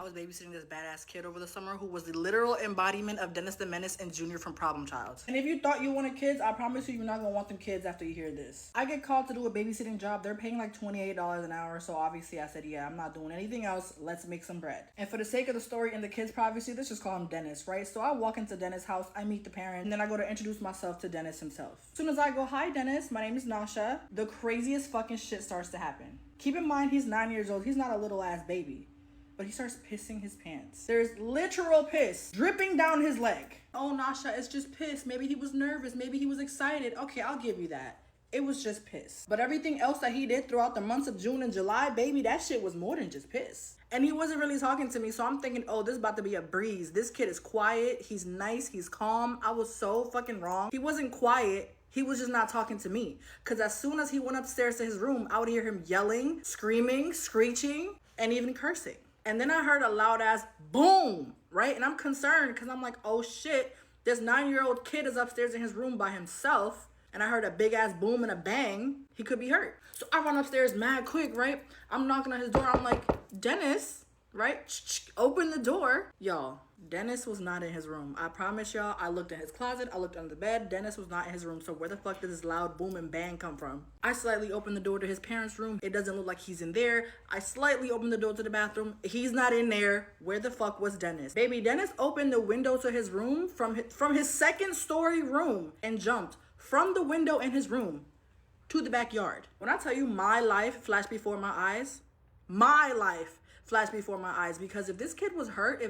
was babysitting this badass kid over the summer who was the literal embodiment of Dennis the Menace and Junior from Problem Child. And if you thought you wanted kids, I promise you, you're not gonna want them kids after you hear this. I get called to do a babysitting job. They're paying like $28 an hour. So obviously I said, yeah, I'm not doing anything else. Let's make some bread. And for the sake of the story and the kids' privacy, let's just call him Dennis, right? So I walk into Dennis' house, I meet the parent, and then I go to introduce myself to Dennis himself. As soon as I go, hi Dennis, my name is Nasha, the craziest fucking shit starts to happen. Keep in mind, he's 9 years old. He's not a little ass baby. But he starts pissing his pants. There's literal piss dripping down his leg. Oh, Nasha, it's just piss. Maybe he was nervous. Maybe he was excited. Okay, I'll give you that. It was just piss. But everything else that he did throughout the months of June and July, baby, that shit was more than just piss. And he wasn't really talking to me, so I'm thinking, oh, this is about to be a breeze. This kid is quiet. He's nice. He's calm. I was so fucking wrong. He wasn't quiet. He was just not talking to me. Because as soon as he went upstairs to his room, I would hear him yelling, screaming, screeching, and even cursing. And then I heard a loud ass boom, right? And I'm concerned because I'm like, oh shit, this 9-year-old kid is upstairs in his room by himself. And I heard a big ass boom and a bang. He could be hurt. So I run upstairs mad quick, right? I'm knocking on his door. I'm like, Dennis, right? Open the door. Y'all, Dennis was not in his room. I promise y'all, I looked in his closet. I looked under the bed. Dennis was not in his room. So where the fuck did this loud boom and bang come from? I slightly opened the door to his parents' room. It doesn't look like he's in there. I slightly opened the door to the bathroom. He's not in there. Where the fuck was Dennis? Baby, Dennis opened the window to his room from his second story room and jumped from the window in his room to the backyard. When I tell you my life flashed before my eyes, my life flashed before my eyes, because if this kid was hurt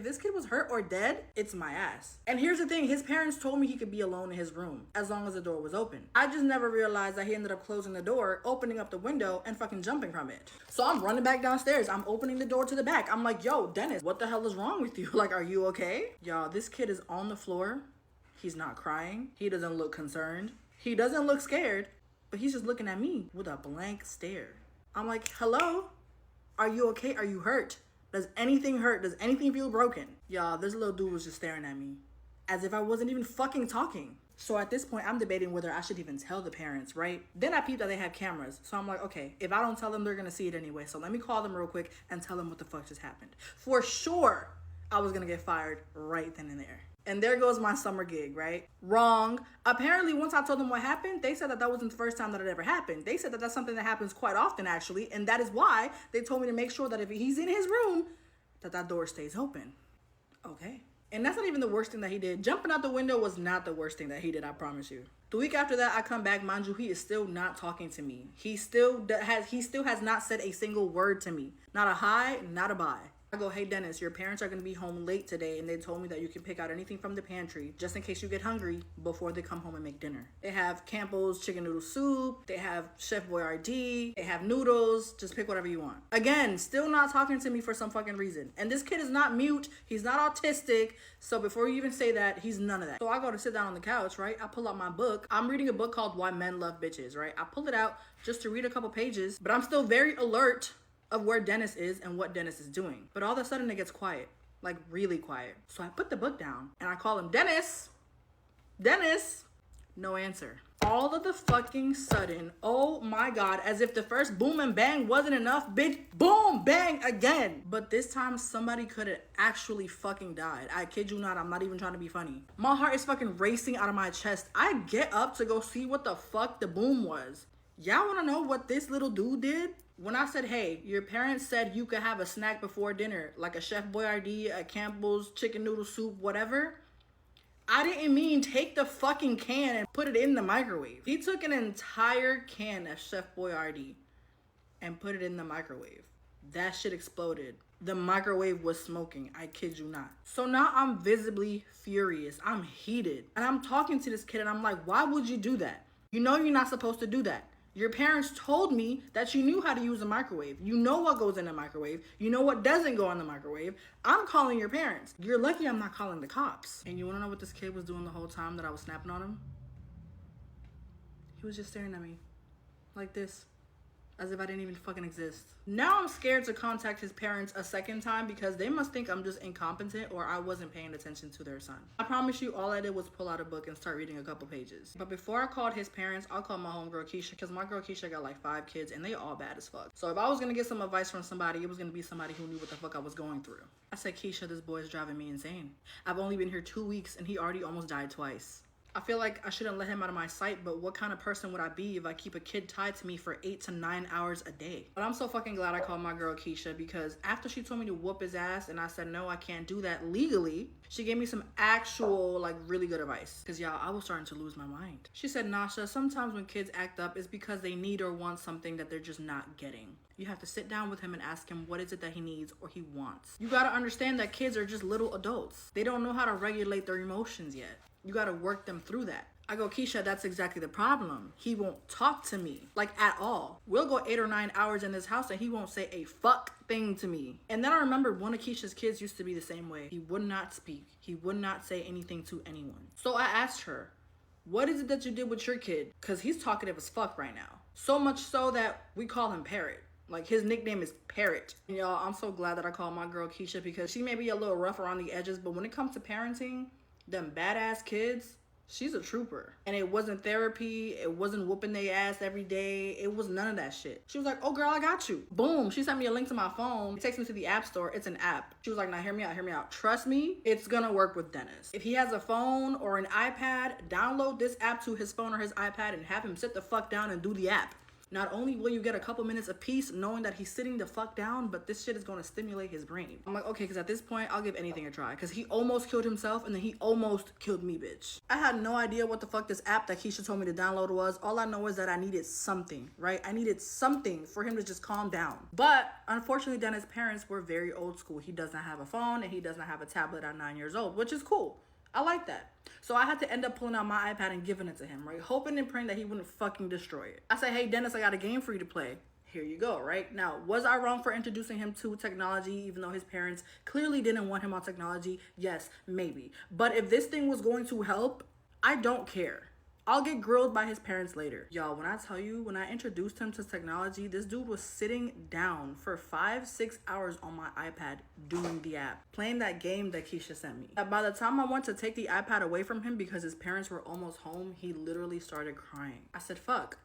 or dead, it's my ass. And here's the thing, his parents told me he could be alone in his room as long as the door was open. I just never realized that he ended up closing the door, opening up the window, and fucking jumping from it. So I'm running back downstairs. I'm opening the door to the back. I'm like, yo, Dennis, what the hell is wrong with you? Like, are you okay? Y'all, this kid is on the floor. He's not crying. He doesn't look concerned. He doesn't look scared, but he's just looking at me with a blank stare. I'm like, hello? Are you okay? Are you hurt? Does anything hurt? Does anything feel broken? Y'all, this little dude was just staring at me as if I wasn't even fucking talking. So at this point, I'm debating whether I should even tell the parents, right? Then I peeped that they have cameras. So I'm like, okay, if I don't tell them, they're going to see it anyway. So let me call them real quick and tell them what the fuck just happened. For sure, I was going to get fired right then and there. And there goes my summer gig, right? Wrong. Apparently, once I told them what happened, they said that that wasn't the first time that it ever happened. They said that that's something that happens quite often, actually. And that is why they told me to make sure that if he's in his room, that door stays open. Okay. And that's not even the worst thing that he did. Jumping out the window was not the worst thing that he did, I promise you. The week after that, I come back, mind you, he is still not talking to me. He still has not said a single word to me. Not a hi, not a bye. I go, hey Dennis, your parents are going to be home late today and they told me that you can pick out anything from the pantry just in case you get hungry before they come home and make dinner. They have Campbell's chicken noodle soup, they have Chef Boyardee, they have noodles, just pick whatever you want. Again, still not talking to me for some fucking reason. And this kid is not mute, he's not autistic, so before you even say that, he's none of that. So I go to sit down on the couch, right? I pull out my book. I'm reading a book called Why Men Love Bitches, right? I pull it out just to read a couple pages, but I'm still very alert of where Dennis is and what Dennis is doing. But all of a sudden it gets quiet, like really quiet. So I put the book down and I call him, Dennis, Dennis, no answer. All of the fucking sudden, oh my God, as if the first boom and bang wasn't enough, bitch, boom, bang again. But this time somebody could have actually fucking died. I kid you not, I'm not even trying to be funny. My heart is fucking racing out of my chest. I get up to go see what the fuck the boom was. Y'all wanna know what this little dude did? When I said, hey, your parents said you could have a snack before dinner, like a Chef Boyardee, a Campbell's chicken noodle soup, whatever, I didn't mean take the fucking can and put it in the microwave. He took an entire can of Chef Boyardee and put it in the microwave. That shit exploded. The microwave was smoking. I kid you not. So now I'm visibly furious. I'm heated. And I'm talking to this kid and I'm like, why would you do that? You know you're not supposed to do that. Your parents told me that you knew how to use a microwave. You know what goes in a microwave. You know what doesn't go in the microwave. I'm calling your parents. You're lucky I'm not calling the cops. And you want to know what this kid was doing the whole time that I was snapping on him? He was just staring at me like this. As if I didn't even fucking exist. Now I'm scared to contact his parents a second time because they must think I'm just incompetent or I wasn't paying attention to their son. I promise you all I did was pull out a book and start reading a couple pages. But before I called his parents, I'll call my homegirl Keisha because my girl Keisha got like 5 kids and they all bad as fuck. So if I was gonna get some advice from somebody, it was gonna be somebody who knew what the fuck I was going through. I said, Keisha, this boy is driving me insane. I've only been here 2 weeks and he already almost died twice. I feel like I shouldn't let him out of my sight, but what kind of person would I be if I keep a kid tied to me for 8 to 9 hours a day? But I'm so fucking glad I called my girl Keisha because after she told me to whoop his ass and I said, no, I can't do that legally, she gave me some actual, like, really good advice. Because, y'all, I was starting to lose my mind. She said, Nasha, sometimes when kids act up, it's because they need or want something that they're just not getting. You have to sit down with him and ask him what is it that he needs or he wants. You gotta understand that kids are just little adults. They don't know how to regulate their emotions yet. You gotta work them through that. I go, Keisha, that's exactly the problem. He won't talk to me, like, at all. We'll go 8 or 9 hours in this house and he won't say a fuck thing to me. And then I remembered one of Keisha's kids used to be the same way. He would not speak. He would not say anything to anyone. So I asked her, what is it that you did with your kid? Because he's talkative as fuck right now. So much so that we call him Parrot. Like, his nickname is Parrot. And y'all, I'm so glad that I called my girl Keisha because she may be a little rough around the edges, but when it comes to parenting, them badass kids, she's a trooper. And it wasn't therapy. It wasn't whooping their ass every day. It was none of that shit. She was like, oh girl, I got you. Boom. She sent me a link to my phone. It takes me to the app store. It's an app. She was like, now hear me out. Trust me, it's gonna work with Dennis. If he has a phone or an iPad, download this app to his phone or his iPad and have him sit the fuck down and do the app. Not only will you get a couple minutes of peace knowing that he's sitting the fuck down, but this shit is going to stimulate his brain. I'm like, okay, because at this point, I'll give anything a try. Because he almost killed himself and then he almost killed me, bitch. I had no idea what the fuck this app that Keisha told me to download was. All I know is that I needed something, right? I needed something for him to just calm down. But unfortunately, Dennis' parents were very old school. He does not have a phone and he does not have a tablet at 9 years old, which is cool. I like that. So I had to end up pulling out my iPad and giving it to him, right? Hoping and praying that he wouldn't fucking destroy it. I said, hey, Dennis, I got a game for you to play. Here you go, right? Now, was I wrong for introducing him to technology, even though his parents clearly didn't want him on technology? Yes, maybe. But if this thing was going to help, I don't care. I'll get grilled by his parents later. Y'all, when I tell you, when I introduced him to technology, this dude was sitting down for 5-6 hours on my iPad doing the app, playing that game that Keisha sent me. By the time I went to take the iPad away from him because his parents were almost home, he literally started crying. I said, fuck,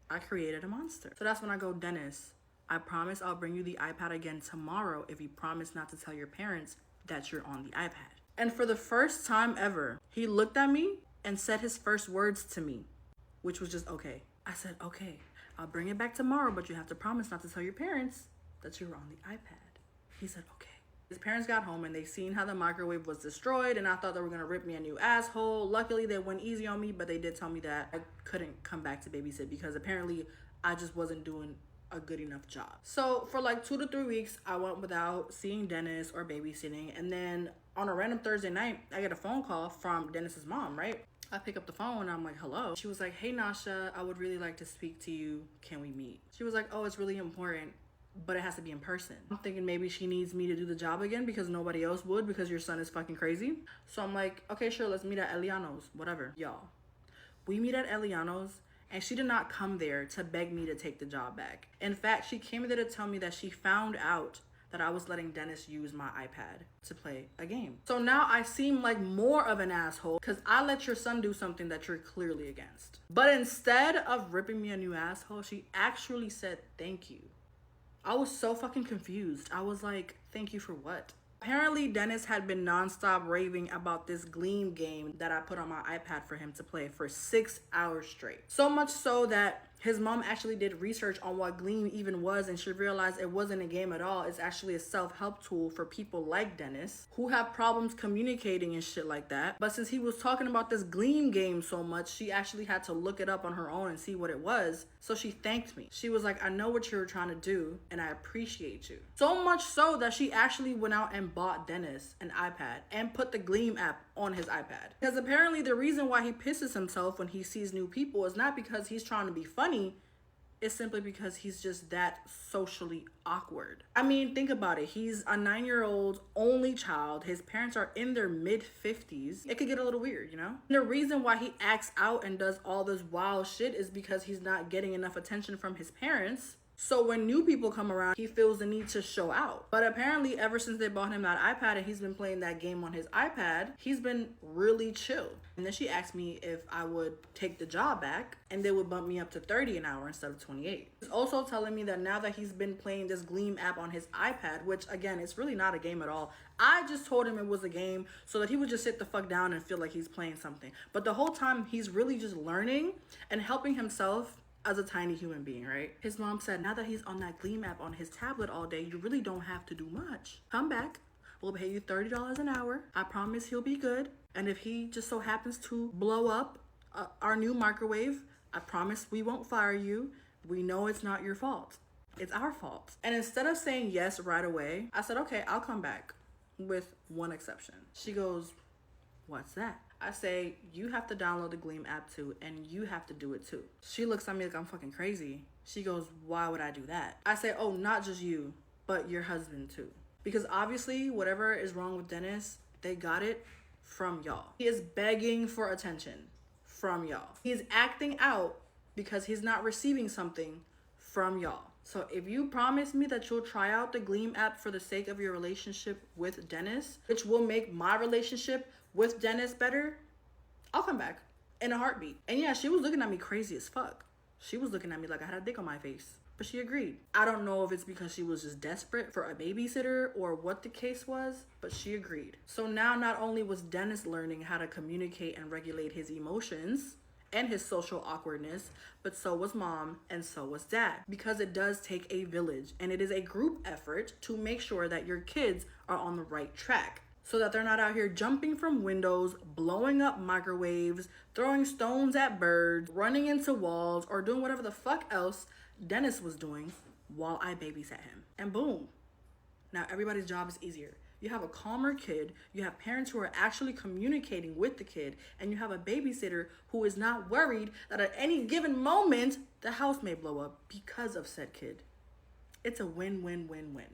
I created a monster. So that's when I go, Dennis, I promise I'll bring you the iPad again tomorrow if you promise not to tell your parents that you're on the iPad. And for the first time ever, he looked at me and said his first words to me, which was just, okay. I said, okay, I'll bring it back tomorrow, but you have to promise not to tell your parents that you're on the iPad. He said, okay. His parents got home and they seen how the microwave was destroyed and I thought they were gonna rip me a new asshole. Luckily, they went easy on me, but they did tell me that I couldn't come back to babysit because apparently I just wasn't doing a good enough job. So for like 2 to 3 weeks, I went without seeing Dennis or babysitting. And then on a random Thursday night, I get a phone call from Dennis's mom, right? I pick up the phone and I'm like, hello. She was like, hey, Nasha, I would really like to speak to you. Can we meet? She was like, oh, it's really important, but it has to be in person. I'm thinking maybe she needs me to do the job again because nobody else would because your son is fucking crazy. So I'm like, okay, sure, let's meet at Eliano's, whatever. Y'all, we meet at Eliano's and she did not come there to beg me to take the job back. In fact, she came there to tell me that she found out that I was letting Dennis use my iPad to play a game. So now I seem like more of an asshole because I let your son do something that you're clearly against. But instead of ripping me a new asshole, she actually said thank you. I was so fucking confused. I was like, thank you for what? Apparently, Dennis had been nonstop raving about this Gleam game that I put on my iPad for him to play for 6 hours straight. So much so that his mom actually did research on what Gleam even was and she realized it wasn't a game at all. It's actually a self-help tool for people like Dennis who have problems communicating and shit like that. But since he was talking about this Gleam game so much, she actually had to look it up on her own and see what it was. So she thanked me. She was like, I know what you were trying to do and I appreciate you. So much so that she actually went out and bought Dennis an iPad and put the Gleam app on his iPad. Because apparently the reason why he pisses himself when he sees new people is not because he's trying to be funny, it's simply because he's just that socially awkward. I mean, think about it. He's a 9-year-old only child. His parents are in their mid-50s. It could get a little weird, you know? And the reason why he acts out and does all this wild shit is because he's not getting enough attention from his parents. So when new people come around, he feels the need to show out. But apparently ever since they bought him that iPad and he's been playing that game on his iPad, he's been really chill. And then she asked me if I would take the job back and they would bump me up to 30 an hour instead of 28. He's also telling me that now that he's been playing this Gleam app on his iPad, which again, it's really not a game at all. I just told him it was a game so that he would just sit the fuck down and feel like he's playing something. But the whole time he's really just learning and helping himself as a tiny human being, right? His mom said, now that he's on that Gleam app on his tablet all day, you really don't have to do much. Come back. We'll pay you $30 an hour. I promise he'll be good. And if he just so happens to blow up our new microwave, I promise we won't fire you. We know it's not your fault. It's our fault. And instead of saying yes right away, I said, okay, I'll come back with one exception. She goes, what's that? I say, you have to download the Gleam app too, and you have to do it too. She looks at me like I'm fucking crazy. She goes, why would I do that? I say, oh, not just you, but your husband too. Because obviously, whatever is wrong with Dennis, they got it from y'all. He is begging for attention from y'all. He's acting out because he's not receiving something from y'all. So if you promise me that you'll try out the Gleam app for the sake of your relationship with Dennis, which will make my relationship with Dennis better, I'll come back in a heartbeat. And yeah, she was looking at me crazy as fuck. She was looking at me like I had a dick on my face, but she agreed. I don't know if it's because she was just desperate for a babysitter or what the case was, but she agreed. So now not only was Dennis learning how to communicate and regulate his emotions and his social awkwardness, but so was mom and so was dad. Because it does take a village and it is a group effort to make sure that your kids are on the right track, so that they're not out here jumping from windows, blowing up microwaves, throwing stones at birds, running into walls, or doing whatever the fuck else Dennis was doing while I babysat him. And boom, now everybody's job is easier. You have a calmer kid, you have parents who are actually communicating with the kid, and you have a babysitter who is not worried that at any given moment, the house may blow up because of said kid. It's a win-win-win-win.